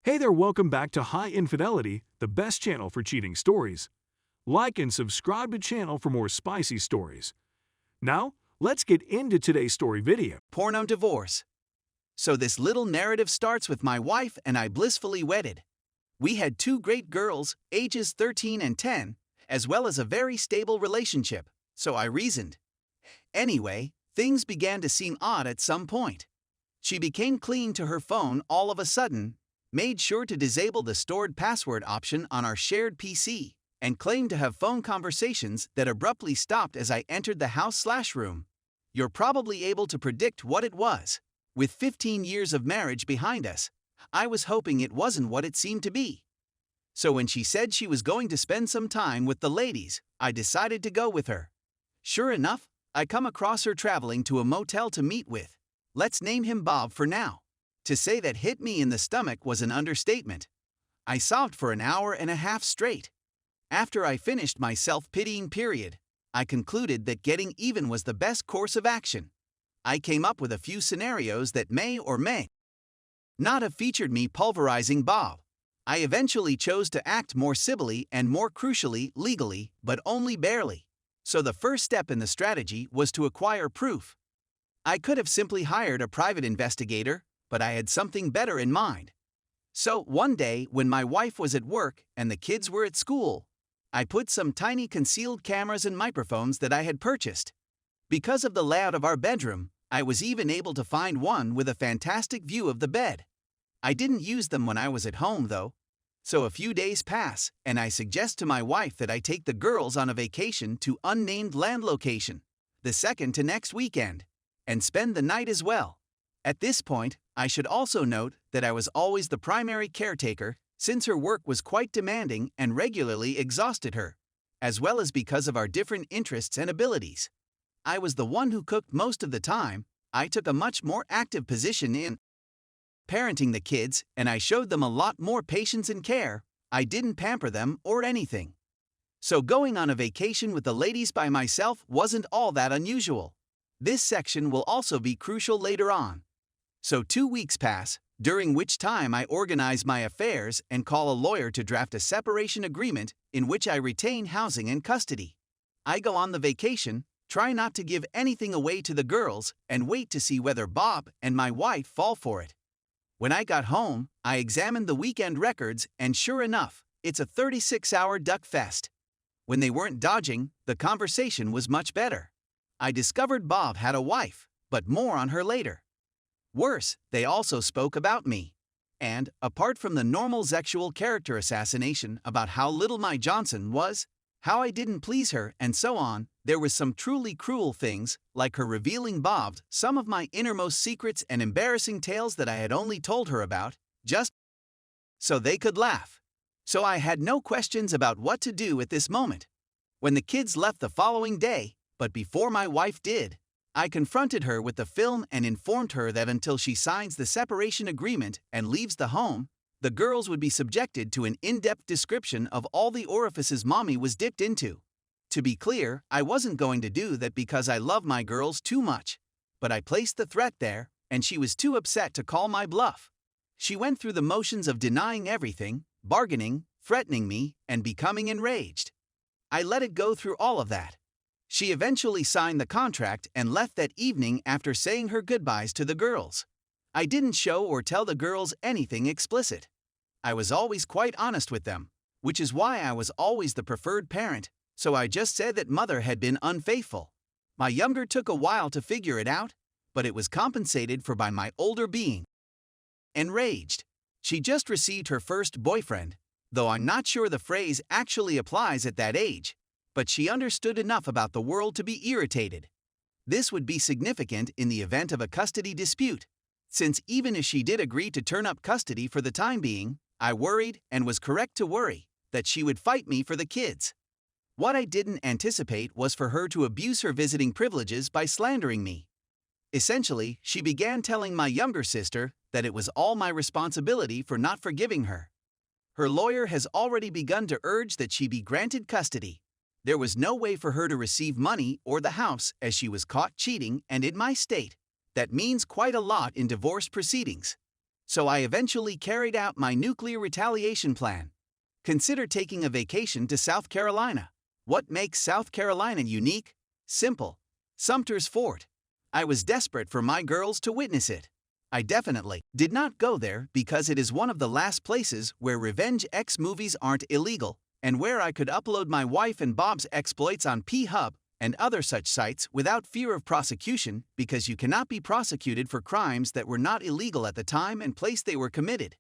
Hey there, welcome back to High Infidelity, the best channel for cheating stories. Like and subscribe to channel for more spicy stories. Now, let's get into today's story video. Porno divorce. So this little narrative starts with my wife and I blissfully wedded. We had two great girls, ages 13 and 10, as well as a very stable relationship, so I reasoned. Anyway, things began to seem odd at some point. She became clean to her phone all of a sudden, made sure to disable the stored password option on our shared PC, and claimed to have phone conversations that abruptly stopped as I entered the house/room. You're probably able to predict what it was. With 15 years of marriage behind us, I was hoping it wasn't what it seemed to be. So when she said she was going to spend some time with the ladies, I decided to go with her. Sure enough, I come across her traveling to a motel to meet with. Let's name him Bob for now. To say that hit me in the stomach was an understatement. I sobbed for an hour and a half straight. After I finished my self-pitying period, I concluded that getting even was the best course of action. I came up with a few scenarios that may or may not have featured me pulverizing Bob. I eventually chose to act more civilly and more crucially legally, but only barely. So the first step in the strategy was to acquire proof. I could have simply hired a private investigator, but I had something better in mind. So one day, when my wife was at work and the kids were at school, I put some tiny concealed cameras and microphones that I had purchased. Because of the layout of our bedroom, I was even able to find one with a fantastic view of the bed. I didn't use them when I was at home though. So a few days pass, and I suggest to my wife that I take the girls on a vacation to unnamed land location, the second to next weekend, and spend the night as well. At this point, I should also note that I was always the primary caretaker, since her work was quite demanding and regularly exhausted her, as well as because of our different interests and abilities. I was the one who cooked most of the time. I took a much more active position in parenting the kids, and I showed them a lot more patience and care. I didn't pamper them or anything. So going on a vacation with the ladies by myself wasn't all that unusual. This section will also be crucial later on. So 2 weeks pass, during which time I organize my affairs and call a lawyer to draft a separation agreement in which I retain housing and custody. I go on the vacation, try not to give anything away to the girls, and wait to see whether Bob and my wife fall for it. When I got home, I examined the weekend records, and sure enough, it's a 36-hour duck fest. When they weren't dodging, the conversation was much better. I discovered Bob had a wife, but more on her later. Worse, they also spoke about me. And, apart from the normal sexual character assassination about how little my Johnson was, how I didn't please her, and so on, there was some truly cruel things, like her revealing Bob some of my innermost secrets and embarrassing tales that I had only told her about, just so they could laugh. So I had no questions about what to do at this moment. When the kids left the following day, but before my wife did, I confronted her with the film and informed her that until she signs the separation agreement and leaves the home, the girls would be subjected to an in-depth description of all the orifices mommy was dipped into. To be clear, I wasn't going to do that because I love my girls too much, but I placed the threat there, and she was too upset to call my bluff. She went through the motions of denying everything, bargaining, threatening me, and becoming enraged. I let it go through all of that. She eventually signed the contract and left that evening after saying her goodbyes to the girls. I didn't show or tell the girls anything explicit. I was always quite honest with them, which is why I was always the preferred parent, so I just said that mother had been unfaithful. My younger took a while to figure it out, but it was compensated for by my older being enraged. She just received her first boyfriend, though I'm not sure the phrase actually applies at that age. But she understood enough about the world to be irritated. This would be significant in the event of a custody dispute, since even if she did agree to turn up custody for the time being, I worried, and was correct to worry, that she would fight me for the kids. What I didn't anticipate was for her to abuse her visiting privileges by slandering me. Essentially, she began telling my younger sister that it was all my responsibility for not forgiving her. Her lawyer has already begun to urge that she be granted custody. There was no way for her to receive money or the house as she was caught cheating, and in my state, that means quite a lot in divorce proceedings. So I eventually carried out my nuclear retaliation plan. Consider taking a vacation to South Carolina. What makes South Carolina unique? Simple. Sumter's Fort. I was desperate for my girls to witness it. I definitely did not go there because it is one of the last places where Revenge X movies aren't illegal, and where I could upload my wife and Bob's exploits on P-Hub and other such sites without fear of prosecution, because you cannot be prosecuted for crimes that were not illegal at the time and place they were committed.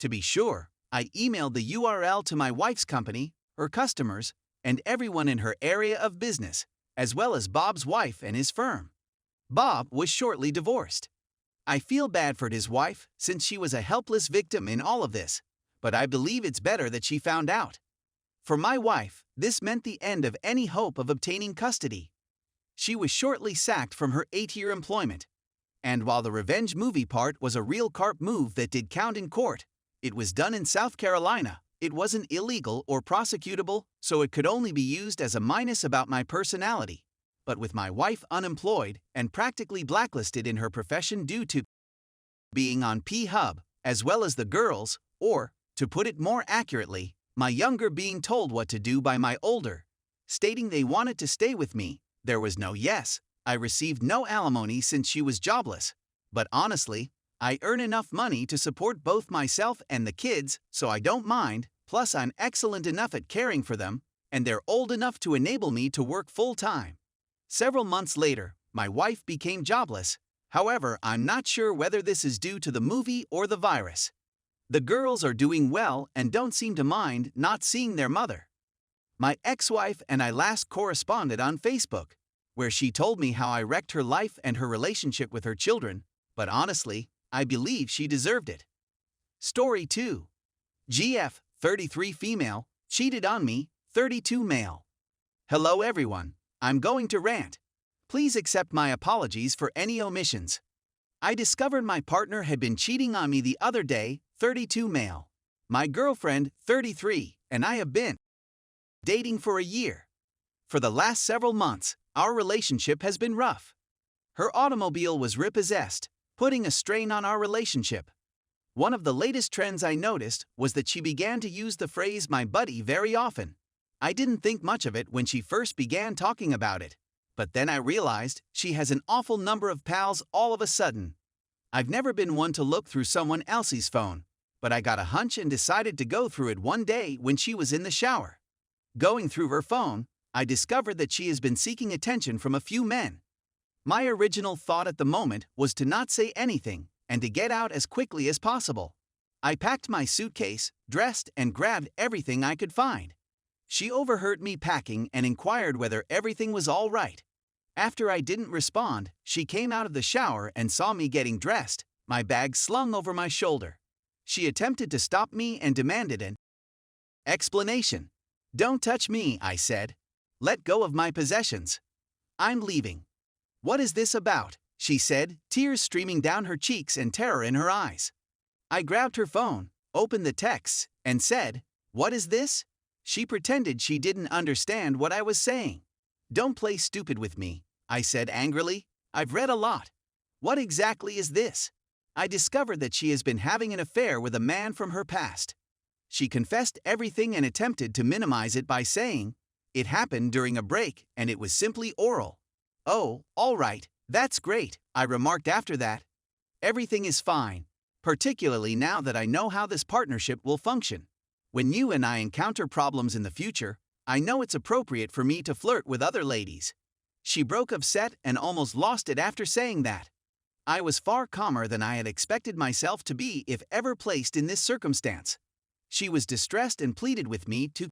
To be sure, I emailed the URL to my wife's company, her customers, and everyone in her area of business, as well as Bob's wife and his firm. Bob was shortly divorced. I feel bad for his wife, since she was a helpless victim in all of this, but I believe it's better that she found out. For my wife, this meant the end of any hope of obtaining custody. She was shortly sacked from her 8-year employment. And while the revenge movie part was a real carp move that did count in court, it was done in South Carolina. It wasn't illegal or prosecutable, so it could only be used as a minus about my personality. But with my wife unemployed and practically blacklisted in her profession due to being on P-Hub, as well as the girls, or, to put it more accurately, my younger being told what to do by my older, stating they wanted to stay with me, there was no yes. I received no alimony since she was jobless. But honestly, I earn enough money to support both myself and the kids, so I don't mind, plus I'm excellent enough at caring for them, and they're old enough to enable me to work full-time. Several months later, my wife became jobless. However, I'm not sure whether this is due to the movie or the virus. The girls are doing well and don't seem to mind not seeing their mother. My ex-wife and I last corresponded on Facebook, where she told me how I wrecked her life and her relationship with her children, but honestly, I believe she deserved it. Story 2. GF, 33 female, cheated on me, 32 male. Hello everyone. I'm going to rant. Please accept my apologies for any omissions. I discovered my partner had been cheating on me the other day, 32 male. My girlfriend, 33, and I have been dating for a year. For the last several months, our relationship has been rough. Her automobile was repossessed, putting a strain on our relationship. One of the latest trends I noticed was that she began to use the phrase "my buddy" very often. I didn't think much of it when she first began talking about it, but then I realized she has an awful number of pals all of a sudden. I've never been one to look through someone else's phone, but I got a hunch and decided to go through it one day when she was in the shower. Going through her phone, I discovered that she has been seeking attention from a few men. My original thought at the moment was to not say anything and to get out as quickly as possible. I packed my suitcase, dressed, and grabbed everything I could find. She overheard me packing and inquired whether everything was all right. After I didn't respond, she came out of the shower and saw me getting dressed, my bag slung over my shoulder. She attempted to stop me and demanded an explanation. "Don't touch me," I said. "Let go of my possessions. I'm leaving." "What is this about?" she said, tears streaming down her cheeks and terror in her eyes. I grabbed her phone, opened the texts, and said, "What is this?" She pretended she didn't understand what I was saying. "Don't play stupid with me," I said angrily. "I've read a lot. What exactly is this?" I discovered that she has been having an affair with a man from her past. She confessed everything and attempted to minimize it by saying, "It happened during a break and it was simply oral." "Oh, all right, that's great," I remarked after that. "Everything is fine, particularly now that I know how this partnership will function. When you and I encounter problems in the future, I know it's appropriate for me to flirt with other ladies." She broke upset and almost lost it after saying that. I was far calmer than I had expected myself to be if ever placed in this circumstance. She was distressed and pleaded with me to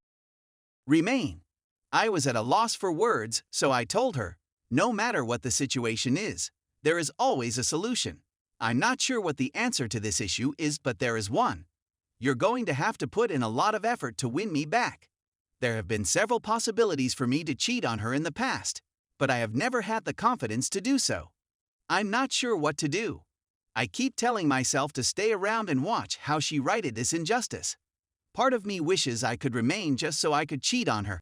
remain. I was at a loss for words, so I told her, no matter what the situation is, there is always a solution. I'm not sure what the answer to this issue is, but there is one. You're going to have to put in a lot of effort to win me back. There have been several possibilities for me to cheat on her in the past, but I have never had the confidence to do so. I'm not sure what to do. I keep telling myself to stay around and watch how she righted this injustice. Part of me wishes I could remain just so I could cheat on her.